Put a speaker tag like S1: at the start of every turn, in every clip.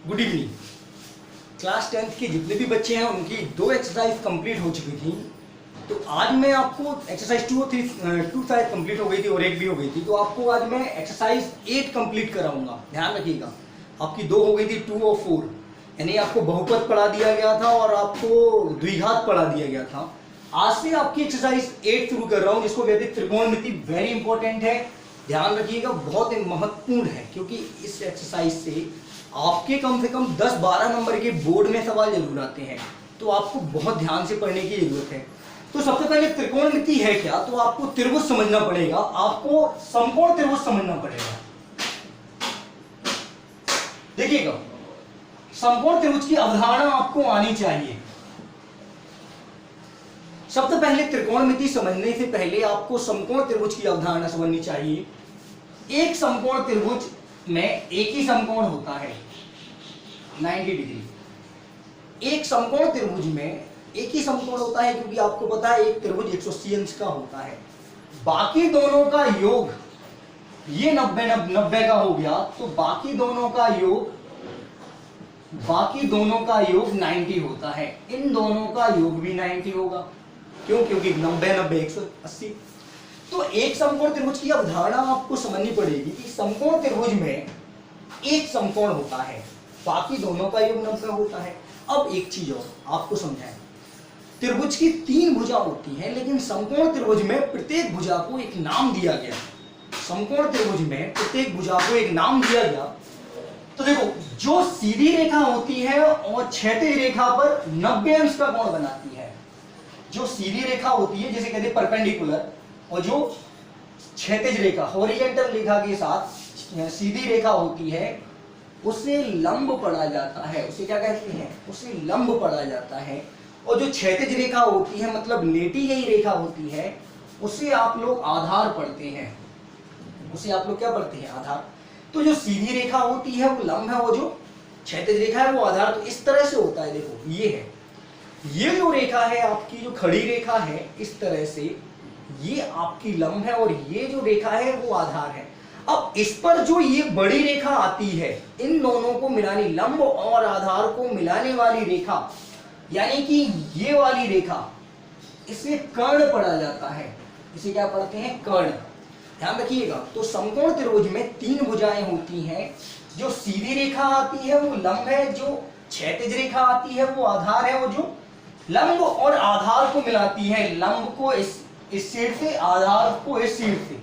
S1: Good evening. Class 10th के जितने भी बच्चे हैं उनकी 2 एक्सरसाइज कंप्लीट हो चुकी थी। तो आज मैं आपको एक्सरसाइज 2 और 2 शायद कंप्लीट हो गई थी और 1 भी हो गई थी। तो आपको आज मैं एक्सरसाइज 8 कंप्लीट कराऊंगा। ध्यान रखिएगा, आपकी 2 हो गई थी, 2 और 4, यानी आपको बहुपद पढ़ा दिया गया था और आपको द्विघात पढ़ा दिया गया था। आज से आपकी एक्सरसाइज 8 शुरू कर रहा हूँ, जिसको कहते हैं त्रिकोणमिति। वेरी इंपॉर्टेंट है, ध्यान रखिएगा, बहुत महत्वपूर्ण है, क्योंकि इस एक्सरसाइज से आपके कम से कम 10-12 नंबर के बोर्ड में सवाल जरूर आते हैं। तो आपको बहुत ध्यान से पढ़ने की जरूरत है। तो सबसे पहले त्रिकोणमिति है क्या, तो आपको त्रिभुज समझना पड़ेगा, आपको समकोण त्रिभुज समझना पड़ेगा। देखिएगा, समकोण त्रिभुज की अवधारणा आपको आनी चाहिए। सबसे पहले त्रिकोणमिति समझने से पहले आपको समकोण त्रिभुज की अवधारणा समझनी चाहिए। एक समकोण त्रिभुज में एक ही समकोण होता है 90 डिग्री। एक समकोण त्रिभुज में एक ही समकोण होता है, क्योंकि आपको पता है एक त्रिभुज 180 अंश का होता है। बाकी दोनों का योग, ये 90 का हो गया, तो बाकी दोनों का योग 90 होता है। इन दोनों का योग भी 90 होगा। क्यों? क्योंकि 90 180। तो एक समकोण त्रिभुज की अवधारणा आपको समझनी पड़ेगी कि समकोण त्रिभुज में एक समकोण होता है, बाकी दोनों का योग 90 होता है। अब एक चीज और आपको समझाएं, त्रिभुज की 3 भुजा होती हैं, लेकिन समकोण त्रिभुज में प्रत्येक भुजा को एक नाम दिया गया। समकोण त्रिभुज में प्रत्येक भुजा को एक नाम दिया गया। तो देखो, जो सीधी रेखा होती है और क्षैतिज रेखा पर 90 अंश का कोण बनाती है। जो सीधी रेखा होती है, जिसे कहते हैं परपेंडिकुलर, और जो क्षैतिज रेखा हॉरिजॉन्टल रेखा के साथ सीधी रेखा होती है, उसे लंब पढ़ा जाता है। उसे क्या कहते हैं? उसे लंब पढ़ा जाता है। और जो क्षैतिज रेखा होती है, मतलब लेटी गई रेखा होती है, उसे आप लोग आधार पढ़ते हैं। उसे आप लोग क्या पढ़ते हैं? आधार। तो जो सीधी रेखा होती है वो लंब है, वो जो क्षैतिज रेखा है वो आधार। तो इस तरह से होता है। देखो, ये है, ये जो रेखा है आपकी, जो खड़ी रेखा है, इस तरह से ये आपकी लंब है और ये जो रेखा है वो आधार है। अब इस पर जो ये बड़ी रेखा आती है, इन दोनों को मिलाने, लंब और आधार को मिलाने वाली रेखा, यानी कि ये वाली रेखा, इसे कर्ण पढ़ा जाता है। इसे क्या पढ़ते हैं? कर्ण। ध्यान रखिएगा। तो समकोण त्रिभुज में 3 भुजाएं होती हैं। जो सीधी रेखा आती है वो लंब है, जो क्षैतिज रेखा आती है वो आधार है, वो जो लंब और आधार को मिलाती है, लंब को इस साइड से, आधार को इस साइड से,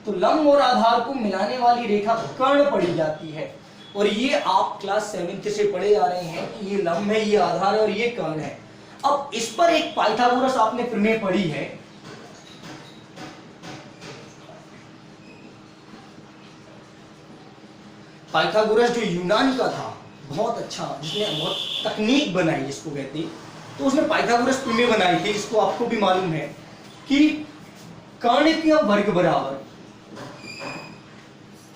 S1: तो लंब और आधार को मिलाने वाली रेखा कर्ण पढ़ी जाती है। और ये आप क्लास 7th से पढ़े जा रहे हैं कि ये लंब है, ये आधार है और ये कर्ण है। अब इस पर एक पाइथागोरस आपने प्रमेय पढ़ी है। पाइथागोरस जो यूनान का था, बहुत अच्छा, जिसने बहुत तकनीक बनाई, जिसको कहते हैं, तो उसने पाइथागोरस प्रमेय बनाई थी, जिसको आपको भी मालूम है कि कर्ण का वर्ग बराबर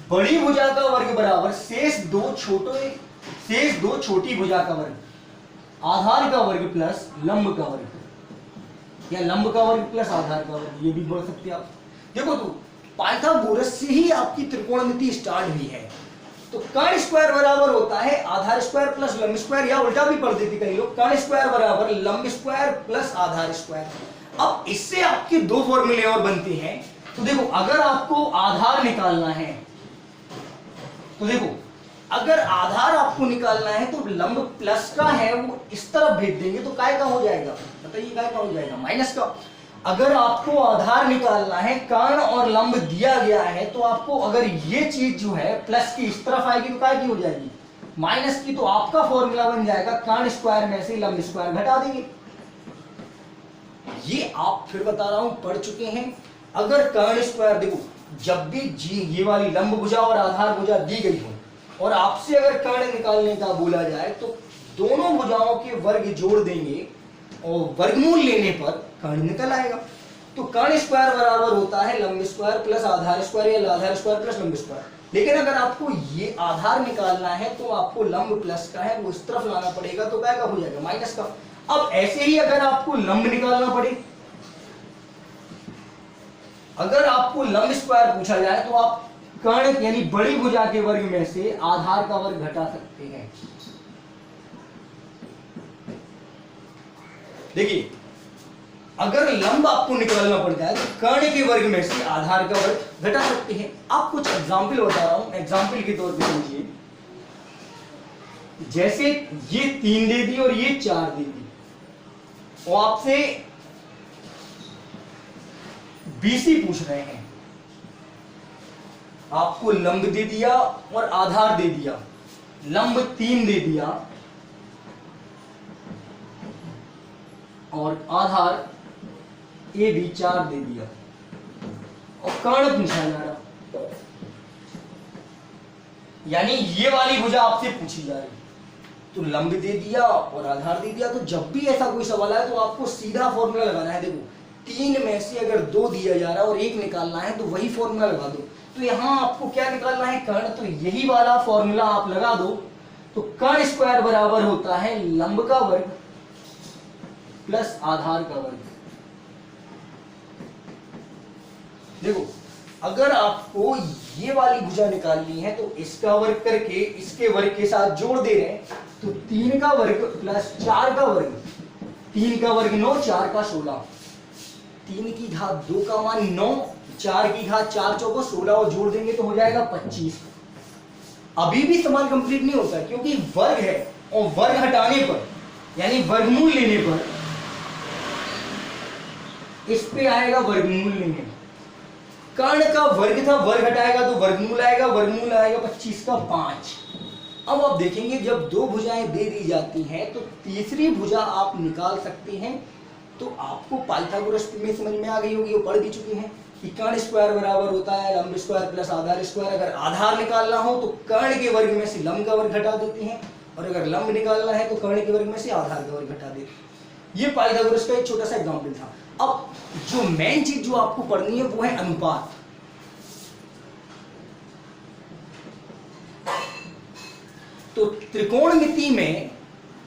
S1: बड़ी भुजा का वर्ग बराबर शेष दो छोटी भुजा का वर्ग, आधार का वर्ग प्लस लंब का वर्ग, या लंब का वर्ग प्लस आधार का वर्ग, ये भी बोल सकते हैं आप। देखो, तो पाइथागोरस से ही आपकी त्रिकोणमिति स्टार्ट हुई है। तो कर्ण स्क्वायर बराबर होता है आधार स्क्वायर प्लस लंब स्क्वायर, या उल्टा भी पढ़ देते कई लोग, कर्ण स्क्वायर बराबर लंब स्क्वायर प्लस आधार स्क्वायर। अब इससे आपके 2 फॉर्मूले और बनते हैं। तो देखो, अगर आपको आधार निकालना है, तो देखो, अगर आधार आपको निकालना है तो लंब प्लस का है वो इस तरफ भेज देंगे, तो काय का हो जाएगा? बताइए, काय का हो जाएगा? माइनस का। अगर आपको आधार निकालना है, कर्ण और लंब दिया गया है, तो आपको अगर ये चीज जो है प्लस की इस तरफ आएगी तो काय की हो जाएगी? माइनस की। तो आपका फॉर्मूला बन जाएगा, कर्ण स्क्वायर में से लंब स्क्वायर घटा देंगे। ये आप फिर बता रहा हूं, पढ़ चुके हैं। अगर कर्ण स्क्वायर, देखो, जब भी ये वाली लंब भुजा और आधार भुजा दी गई हो और आपसे अगर कर्ण निकालने का बोला जाए, तो दोनों भुजाओं के वर्ग जोड़ देंगे और वर्गमूल लेने पर कर्ण निकल आएगा। तो कर्ण स्क्वायर बराबर होता है लंब स्क्वायर प्लस आधार स्क्वायर, या आधार स्क्वायर प्लस लंब स्क्वायर। लेकिन अगर आपको ये आधार निकालना है तो आपको लंब प्लस का है वो इस तरफ लाना पड़ेगा, तो क्या का हो जाएगा? माइनस का। अब ऐसे ही अगर आपको लंब निकालना पड़े, अगर आपको लंब स्क्वायर पूछा जाए, तो आप कर्ण यानी बड़ी भुजा के वर्ग में से आधार का वर्ग घटा सकते हैं। देखिए अगर लंब आपको निकालना पड़ता है तो कर्ण के वर्ग में से आधार का वर्ग घटा सकते हैं। आप कुछ एग्जाम्पल बता रहा हूं, एग्जाम्पल के तौर पे समझिए। जैसे ये 3 दे दी और ये 4 दे दी और आपसे बीसी पूछ रहे हैं, आपको लंब दे दिया और आधार दे दिया। लंब 3 दे दिया और आधार ए भी 4 दे दिया और कर्ण पूछा जा रहा, यानी ये वाली भुजा आपसे पूछी जा रही। तो लंब दे दिया और आधार दे दिया, तो जब भी ऐसा कोई सवाल आए तो आपको सीधा फॉर्मूला लगाना है। देखो 3 में से अगर 2 दिया जा रहा है और 1 निकालना है तो वही फॉर्मूला लगा दो। तो यहां आपको क्या निकालना है, कर्ण, तो यही वाला फॉर्मूला आप लगा दो। तो कर्ण स्क्वायर बराबर होता है लंब का वर्ग प्लस आधार का वर्ग। देखो अगर आपको ये वाली भुजा निकालनी है तो इसका वर्ग करके इसके वर्ग के साथ जोड़ दे रहे हैं, तो 3 का वर्ग प्लस 4 का वर्ग, 3 का वर्ग 9, 4 का 16, 3 की घात 2 का मान 9, 4 की घात 4 चौको 16 और जोड़ देंगे तो हो जाएगा 25। अभी भी सवाल कंप्लीट नहीं होता क्योंकि वर्ग है और वर्ग हटाने पर यानी वर्गमूल लेने पर इस पे आएगा वर्गमूल लेंगे। कर्ण का वर्ग था, वर्ग हटाएगा तो वर्गमूल आएगा, वर्गमूल आएगा 25 का 5। अब आप देखेंगे जब 2 भुजाएं दे दी जाती हैं तो तीसरी भुजा आप निकाल सकते हैं। तो आपको पाइथागोरस में समझ में आ गई होगी, वो पढ़ भी चुकी हैं कि कर्ण स्क्वायर बराबर होता है लंब स्क्वायर प्लस आधार स्क्वायर। अगर आधार निकालना हो तो कर्ण के वर्ग में से लंब का वर्ग घटा देते हैं और अगर लंब निकालना है तो कर्ण के वर्ग में से आधार का वर्ग घटा देते हैं। ये पाइथागोरस का एक छोटा सा एग्जाम्पल था। अब जो मेन चीज जो आपको पढ़नी है वो है अनुपात। तो त्रिकोणमिति में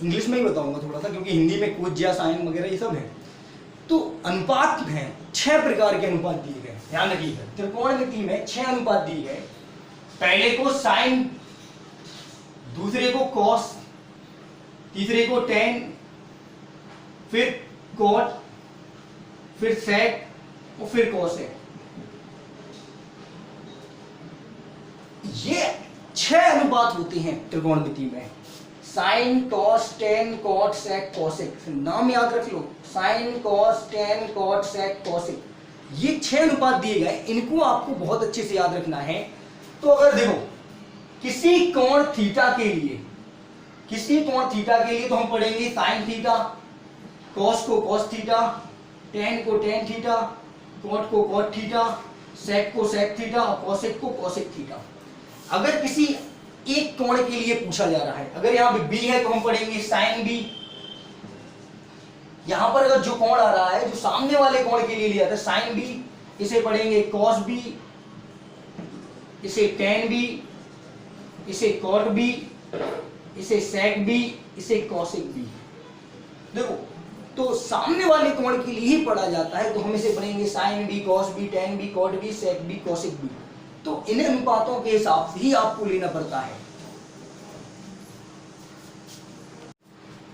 S1: इंग्लिश में ही बताऊंगा थोड़ा सा क्योंकि हिंदी में कोज या साइन वगैरह ये सब है। तो अनुपात हैं, 6 प्रकार के अनुपात दिए गए, ध्यान रखिएगा। त्रिकोणमिति में 6 अनुपात दिए गए। पहले को साइन, दूसरे को कॉस, तीसरे को टेन, फिर कॉट, फिर सेक और फिर कॉसेक। ये 6 अनुपात होते हैं त्रिकोणमिति में। Sign, cos, tan, cot, sec, cosec. नाम याद रख लो, sign, cos, tan, cot, sec, cosec. ये 6 अनुपात दिए गए, इनको आपको बहुत अच्छे से याद रखना है। तो अगर देखो किसी कोण थीटा के लिए, तो हम पढ़ेंगे साइन थीटा, कॉस को कॉस थीटा, टेन को टेन थीटा, कॉट को कॉट थीटा, सेक को सेक थीटा और कॉसेक को कॉसेक थीटा। अगर किसी एक कोण के लिए पूछा जा रहा है, अगर यहाँ पे बी है तो हम पढ़ेंगे साइन बी। यहां पर अगर जो कोण आ रहा है जो सामने वाले कोण के लिए लिया था साइन बी, इसे पढ़ेंगे कॉस बी, इसे टेन बी, इसे कॉट बी, इसे सेक बी, इसे कॉसेक बी। देखो तो सामने वाले कोण के लिए ही पढ़ा जाता है तो हम इसे पढ़ेंगे sine B, cos B, tan B, cot B, sec B, cosec B. तो इन अनुपातों के हिसाब से ही आपको लेना पड़ता है।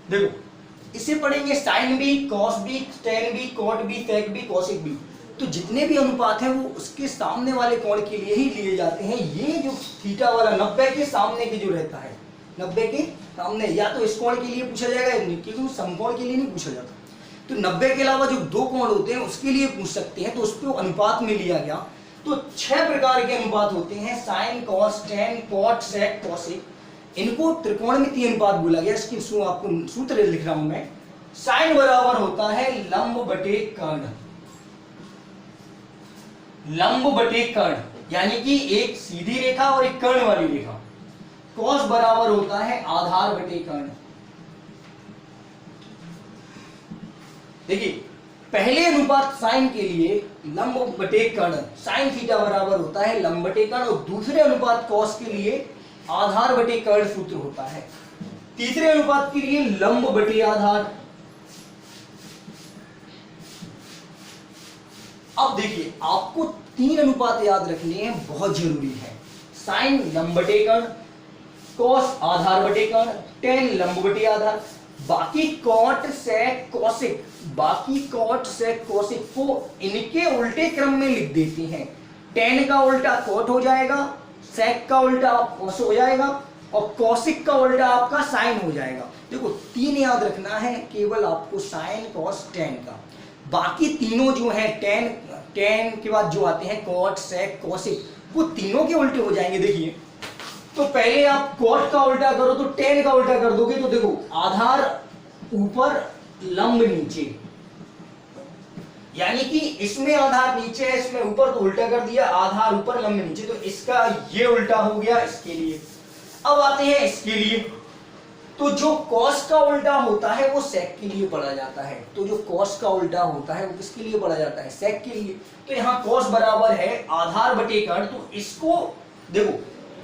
S1: देखो इसे पढ़ेंगे sine B, cos B, tan B, cot B, sec B, cosec B. तो जितने भी अनुपात हैं वो उसके सामने वाले कोण के लिए ही लिए जाते हैं। ये जो थीटा वाला 90 के सामने के जो रहता है, 90 के सामने, या तो इस कोण के लिए पूछा जाएगा क्योंकि समकोण के लिए नहीं पूछा जाता। तो 90 के अलावा जो 2 कोण होते हैं उसके लिए पूछ सकते हैं, तो उस पर अनुपात में लिया गया। तो 6 प्रकार के अनुपात होते हैं, sine, cos, tan, cot, sec, cosec. इनको त्रिकोणमितीय अनुपात बोला गया। इसकी आपको सूत्र लिख रहा हूं मैं। साइन बराबर होता है लंब बटे कर्ण, लंब बटे कर्ण यानी कि एक सीधी रेखा और एक कर्ण वाली रेखा। कॉस बराबर होता है आधार बटे कर्ण। देखिए पहले अनुपात साइन के लिए लंब बटे कर्ण, साइन थीटा बराबर होता है लंब बटे कर्ण, और दूसरे अनुपात कॉस के लिए आधार बटे कर्ण सूत्र होता है। तीसरे अनुपात के लिए लंब बटे आधार। अब देखिए आपको 3 अनुपात याद रखने हैं, बहुत जरूरी है। साइन लंब बटे कर्ण, कॉस आधार बटे कर्ण, टेन लंब बटे आधार। बाकी कॉट सेक कोसेक, बाकी कॉट सेक कोसेक को इनके उल्टे क्रम में लिख देते हैं। टेन का उल्टा कॉट हो जाएगा, सेक का उल्टा कोस हो जाएगा और कोसिक का उल्टा आपका साइन हो जाएगा। देखो 3 याद रखना है केवल आपको, साइन कॉस टेन का। बाकी तीनों जो है टेन के बाद जो आते हैं कॉट सेक कोसिक, वो तीनों के उल्टे हो जाएंगे। देखिए तो पहले आप कॉट का उल्टा करो तो टेन का उल्टा कर दोगे, तो देखो आधार ऊपर लंब नीचे, यानी कि इसमें आधार नीचे है, इसमें ऊपर, तो उल्टा कर दिया, आधार ऊपर लंब नीचे, तो इसका ये उल्टा हो गया इसके लिए। अब आते हैं इसके लिए, तो जो कॉस का उल्टा होता है वो सेक के लिए पढ़ा जाता है, तो जो कॉस का उल्टा होता है वो किसके लिए पढ़ा जाता है, सेक के लिए। तो यहाँ कॉस बराबर है आधार बटे कर्ण, तो इसको देखो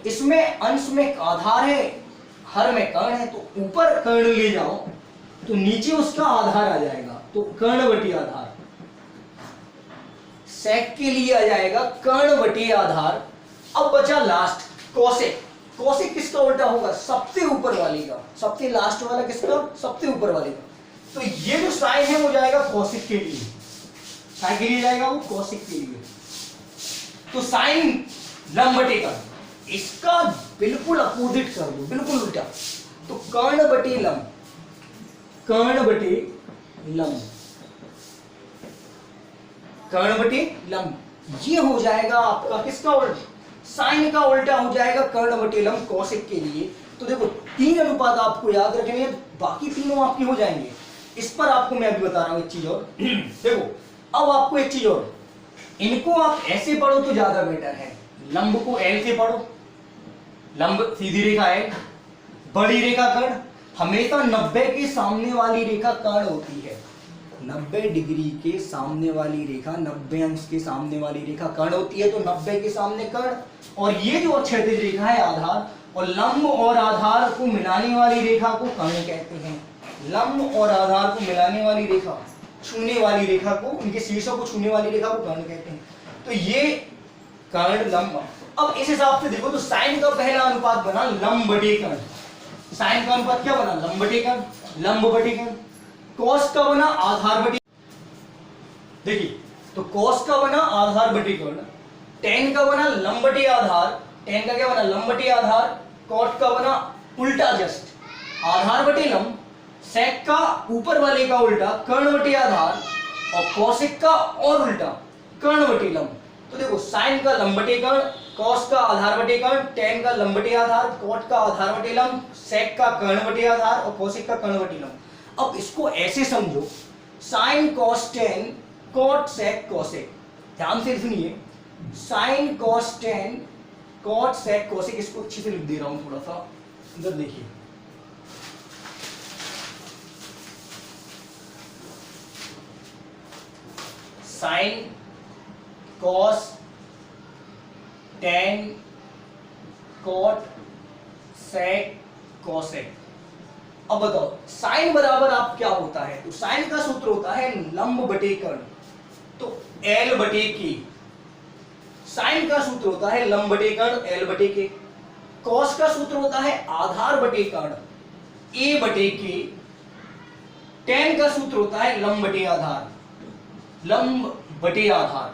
S1: इसमें अंश में आधार है, हर में कर्ण है, तो ऊपर कर्ण ले जाओ तो नीचे उसका आधार आ जाएगा, तो कर्ण बटे आधार। सेक के लिए आ जाएगा कर्ण बटे आधार। अब बचा लास्ट कोसेक, कोसेक किसका उल्टा होगा, सबसे ऊपर वाले का, सबसे लास्ट वाला किसका, सबसे ऊपर वाले का। तो ये जो साइन है वो जाएगा कोसेक के लिए, साइन के लिए जाएगा वो कोसेक के लिए। तो साइन लंब बटे कर्ण, इसका बिल्कुल अपोजिट कर दो, बिल्कुल उल्टा, तो कर्ण बटे लंब, कर्ण बटे लंब, कर्ण बटे लंब, ये हो जाएगा आपका किसका उल्टा, साइन का उल्टा हो जाएगा कर्ण बटे लंब कोसेक के लिए। तो देखो 3 अनुपात आपको याद रखने हैं, बाकी तीनों आपके हो जाएंगे। इस पर आपको मैं अभी बता रहा हूं एक चीज और देखो अब आपको एक चीज और, इनको आप ऐसे पढ़ो तो ज्यादा बेटर है। लंब को एल से पढ़ो, लंब सीधी रेखा है, बड़ी रेखा कर्ण हमेशा 90 के सामने वाली रेखा कर्ण होती है, 90 डिग्री के सामने वाली रेखा, 90 अंश के सामने वाली रेखा कर्ण होती है, तो 90 के सामने कर्ण। और ये जो क्षैतिज रेखा है आधार, और लंब और आधार को मिलाने वाली रेखा को कर्ण कहते हैं। लंब और आधार को मिलाने वाली रेखा, छूने वाली रेखा को, उनके शीर्षों को छूने वाली रेखा को कर्ण कहते हैं। तो ये कर्ण लंब। अब इस हिसाब से देखो तो साइन का पहला अनुपात बना लंब बटे कर्ण, साइन का अनुपात क्या बना, लंब बटे कर्ण, लंब बटे कर्ण। कॉस का बना आधार बटे, देखिए तो कॉस का बना आधार बटे कर्ण, टेन का बना लंब बटे आधार, टेन का क्या बना, लंब बटे आधार, कॉट का बना उल्टा जस्ट आधार बटे लंब, सेक का ऊपर वाले का उल्टा कर्ण बटे आधार, और कॉसेक का और उल्टा कर्ण बटे लंब। तो देखो साइन का लंब बटे कर्ण, कॉस का आधार बटे कर्ण, टेन का लंब बटे आधार, कॉट का आधार बटे लंब, सेक का कर्ण बटे आधार और कॉसेक का कर्ण बटे लंब। अब इसको ऐसे समझो, sine cos tan cot sec cosec, ध्यान से सुनिए, sine cos tan cot sec cosec, इसको अच्छे से लिख दे रहा हूं थोड़ा सा, इधर देखिए, sine cos tan cot sec cosec. अब बताओ साइन बराबर आप क्या होता है, तो साइन का सूत्र होता है लंब बटे कर्ण, तो एल बटे के, साइन का सूत्र होता है लंब बटे कर्ण एल बटे के, कॉस का सूत्र होता है आधार बटे कर्ण ए बटे के, टेन का सूत्र होता है लंब बटे आधार, लंब बटे आधार।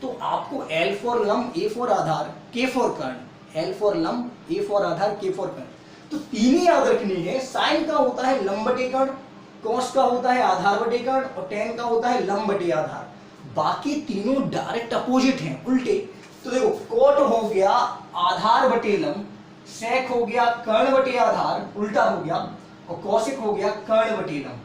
S1: तो आपको एल फॉर लंब, ए फॉर आधार, के फॉर कर्ण, एल फॉर लंब, ए फॉर आधार, के फॉर कर्ण, तो तीन ही याद रखनी है। साइन का होता है लंब बटे कर्ण, कॉस का होता है आधार बटे कर्ण और टेन का होता है लंब बटे आधार। बाकी तीनों डायरेक्ट अपोजिट हैं, उल्टे। तो देखो कॉट हो गया आधार बटे लंब, सेक हो गया कर्ण बटे आधार, उल्टा हो गया, और कॉसेक हो गया कर्ण बटे लंब।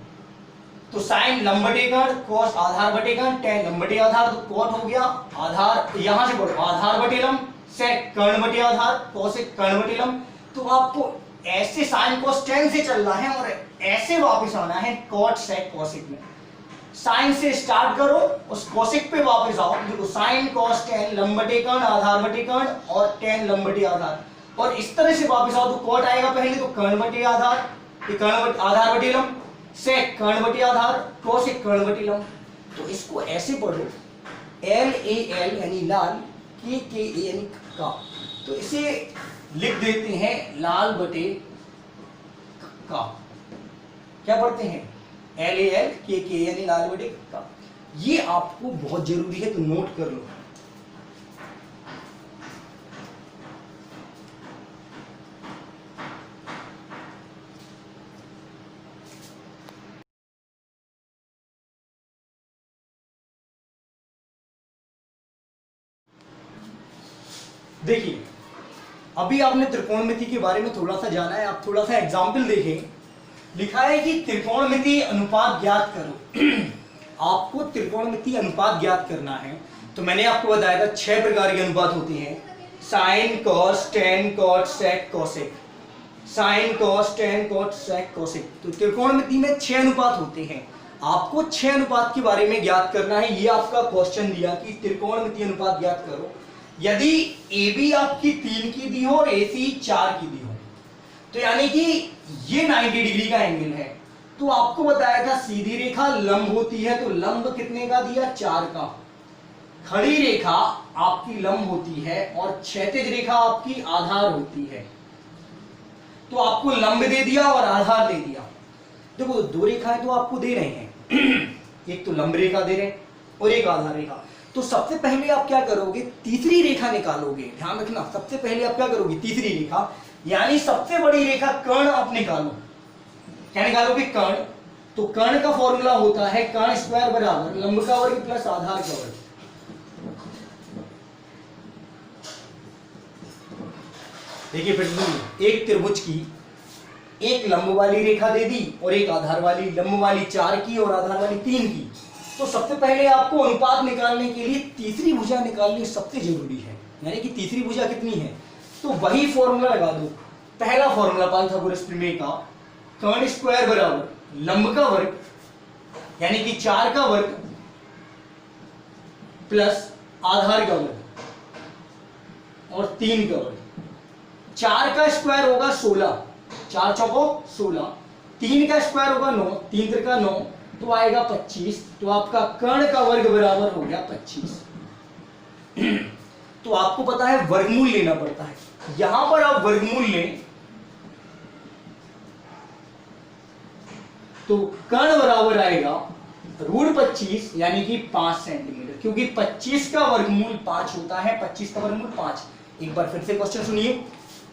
S1: तो साइन लंब बटे कर्ण, कॉस आधार बटे कर्ण, टेन लंब बटे आधार, तो कॉट हो गया आधार, यहां से बोलो आधार बटे लंब, सेक कर्ण बटे आधार, कॉसेक कर्ण बटे लंब। तो आपको ऐसे साइन कॉस टेन से चलना है और ऐसे वापस आना है कॉट सेक कॉसेक में। साइन से स्टार्ट करो उस कॉसेक पे वापस आओ। देखो साइन कॉस टेन लंब बटे कर्ण, आधार बटे कर्ण और टेन लंब बटे आधार, और इस तरह से वापस आओ तो कॉट आएगा पहले, तो कर्ण बटे आधार, ये कर्ण बटे आधार बटे लंब, सेक कर्ण बटे आधार, कॉसेक कर्ण बटे लंब। तो इसको ऐसे पढ़ो एल ए एल यानी लाल, के ए यानी का, तो इसे लिख देते हैं लाल बटे का। क्या पढ़ते हैं, LAL KK यानी लाल बटे का। ये आपको बहुत जरूरी है, तो नोट कर लो। देखिए अभी आपने त्रिकोणमिति के बारे में थोड़ा सा जाना है, आप थोड़ा सा एग्जाम्पल देखें। लिखा है कि त्रिकोणमिति अनुपात ज्ञात करो। आपको त्रिकोणमिति अनुपात ज्ञात करना है, तो मैंने आपको बताया था 6 प्रकार के अनुपात होते हैं, sine cos tan cot sec cosec, sine cos tan cot sec cosec. तो त्रिकोणमिति में 6 अनुपात होते हैं, आपको 6 अनुपात के बारे में ज्ञात करना है। ये आपका क्वेश्चन दिया कि त्रिकोणमिति अनुपात ज्ञात करो। यदि AB आपकी 3 की दी हो और AC 4 की दी हो, तो यानी कि ये 90 डिग्री का एंगल है, तो आपको बताया था सीधी रेखा लंब होती है, तो लंब कितने का दिया, 4 का। खड़ी रेखा आपकी लंब होती है और क्षैतिज रेखा आपकी आधार होती है, तो आपको लंब दे दिया और आधार दे दिया। देखो 2 रेखाएं तो आपको दे रहे हैं, एक तो लंब रेखा दे रहे हैं और एक आधार रेखा। तो सबसे पहले आप क्या करोगे, तीसरी रेखा निकालोगे। ध्यान रखना, सबसे पहले आप क्या करोगे, तीसरी रेखा, यानी सबसे बड़ी रेखा कर्ण आप निकालो। क्या निकालोगे, कर्ण। तो कर्ण का फॉर्मूला होता है कर्ण स्क्वायर बराबर लंब का वर्ग प्लस आधार का वर्ग। देखिए फिर सुनिए, एक त्रिभुज की एक लंब वाली रेखा दे दी और एक आधार वाली, लंब वाली 4 की और आधार वाली 3 की। तो सबसे पहले आपको अनुपात निकालने के लिए तीसरी भुजा निकालनी सबसे जरूरी है, यानी कि तीसरी भुजा कितनी है, तो वही फॉर्मूला लगा दो। पहला फॉर्मूला पाइथागोरस प्रमेय का, कर्ण स्क्वायर बराबर लंब का वर्ग यानी कि 4 का वर्ग प्लस आधार का वर्ग और 3 का वर्ग। 4 का स्क्वायर होगा 16, 4 चौको 16, 3 का स्क्वायर होगा 9, 3 त्रिका 9, तो आएगा 25। तो आपका कर्ण का वर्ग बराबर हो गया 25। तो आपको पता है वर्गमूल लेना पड़ता है, यहां पर आप वर्गमूल लें तो कर्ण बराबर आएगा √25 यानी कि 5 सेंटीमीटर, क्योंकि 25 का वर्गमूल 5 होता है, 25 का वर्गमूल 5। एक बार फिर से क्वेश्चन सुनिए,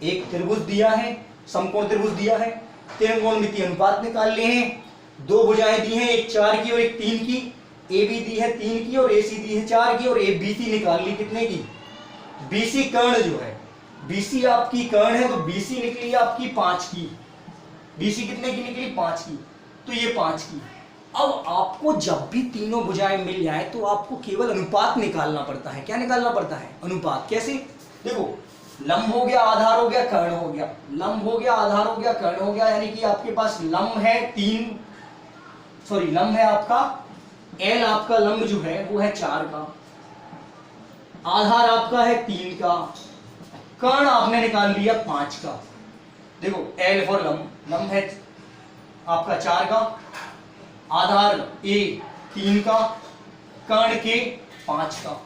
S1: एक त्रिभुज दिया है, समकोण त्रिभुज दिया है, त्रिकोणमिति अनुपात निकालने हैं। 2 भुजाएं दी हैं, एक 4 की और एक 3 की, AB दी है 3 की और AC दी है 4 की, और ABC निकाल ली कितने की, BC कर्ण जो है, BC आपकी कर्ण है, तो BC निकली आपकी 5 की। BC कितने की निकली, 5 की, तो ये 5 की। अब आपको जब भी तीनों भुजाएं मिल जाए तो आपको केवल अनुपात निकालना पड़ता है। क्या निकालना पड़ता है, अनुपात। कैसे, देखो लंब हो गया, आधार हो गया, कर्ण हो गया, लंब हो गया, आधार हो गया, कर्ण हो गया, यानी कि आपके पास लंब है लंब है आपका L, आपका लंब जो है वो है 4 का, आधार आपका है 3 का, कर्ण आपने निकाल लिया 5 का। देखो L फॉर लंब है आपका 4 का, आधार A 3 का, कर्ण के 5 का।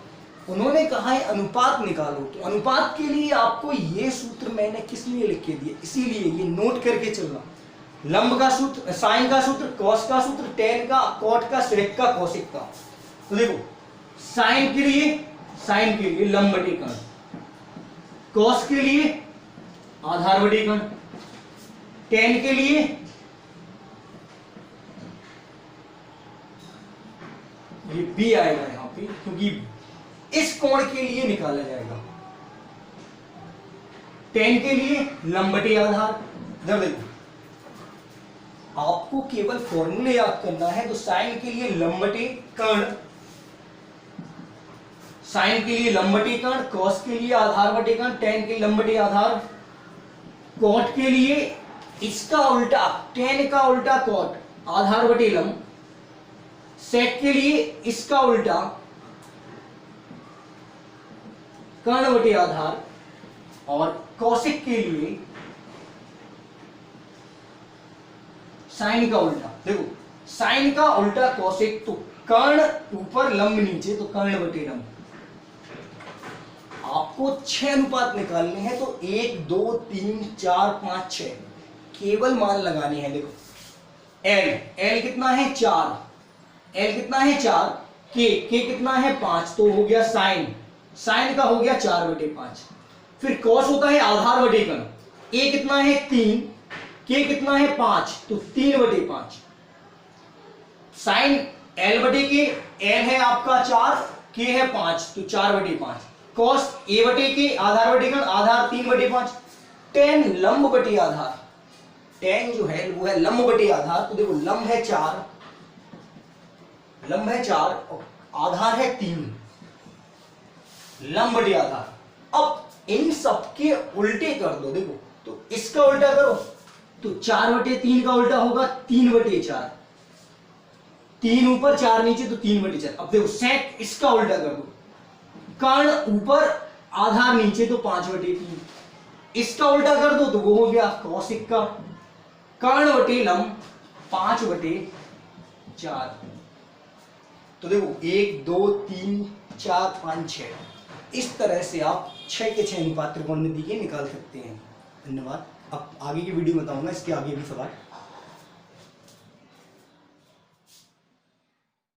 S1: उन्होंने कहा है अनुपात निकालो, तो अनुपात के लिए आपको ये सूत्र मैंने किस लिए लिख के दिया, इसीलिए ये नोट करके चलना। लंब का सूत्र, साइन का सूत्र, कॉस का सूत्र, टेन का, कॉट का, सेक का, कोसेक का। तो देखो साइन के लिए लंब बटे कर्ण, कॉस के लिए आधार बटे कर्ण, टेन के लिए ये बी आएगा यहां पे, क्योंकि इस कोण के लिए निकाला जाएगा। टेन के लिए लंब बटे आधार। जब देखो आपको केवल फॉर्मूले याद करना है, तो साइन के लिए लंब बटे कर्ण, साइन के लिए लंब बटे कर्ण, कॉस के लिए आधार बटे कर्ण, टेन के लिए लंब बटे आधार, कॉट के लिए इसका उल्टा, टेन का उल्टा कॉट, आधार बटे लंब, सेक के लिए इसका उल्टा कर्ण बटे आधार, और कौशिक के लिए साइन का उल्टा। देखो साइन का उल्टा कौशिक, तो कर्ण ऊपर लंब नीचे, तो कर्ण बटे लंब। आपको 6 अनुपात निकालने हैं, तो 1 2 3 4 5 6 केवल मान लगाने हैं। देखो एल कितना है 4, एल कितना है 4, के कितना है 5, तो हो गया साइन का हो गया 4/5। फिर कॉस होता है आधार बटे कर्ण, ए कितना है 3, के कितना है 5, तो 3/5। साइन एल बटे के, एल है आपका 4, के है 5, तो 4/5। कॉस ए बटे के आधार बटे कर्ण, आधार 3/5। टेन लंब बटे आधार, टेन जो है वो है लंब बटे आधार, तो देखो लंब है 4, लंब है 4 और आधार है 3, लंब बटे आधार। अब इन सबके उल्टे कर दो, देखो तो इसका उल्टा करो तो 4/3 का उल्टा होगा 3/4, 3 ऊपर 4 नीचे तो 3/4। अब देखो सेक इसका उल्टा कर दो, कर्ण ऊपर आधार नीचे तो 5/3, इसका उल्टा कर दो तो वो हो गया कौशिक का, कर्ण बटे लंब 5/4। तो देखो 1 2 3 4 5 6, इस तरह से आप 6 के 6 अनुपात त्रिकोणमिति के निकाल सकते हैं। धन्यवाद। अब आगे की वीडियो बताऊंगा, इसके आगे भी सवाल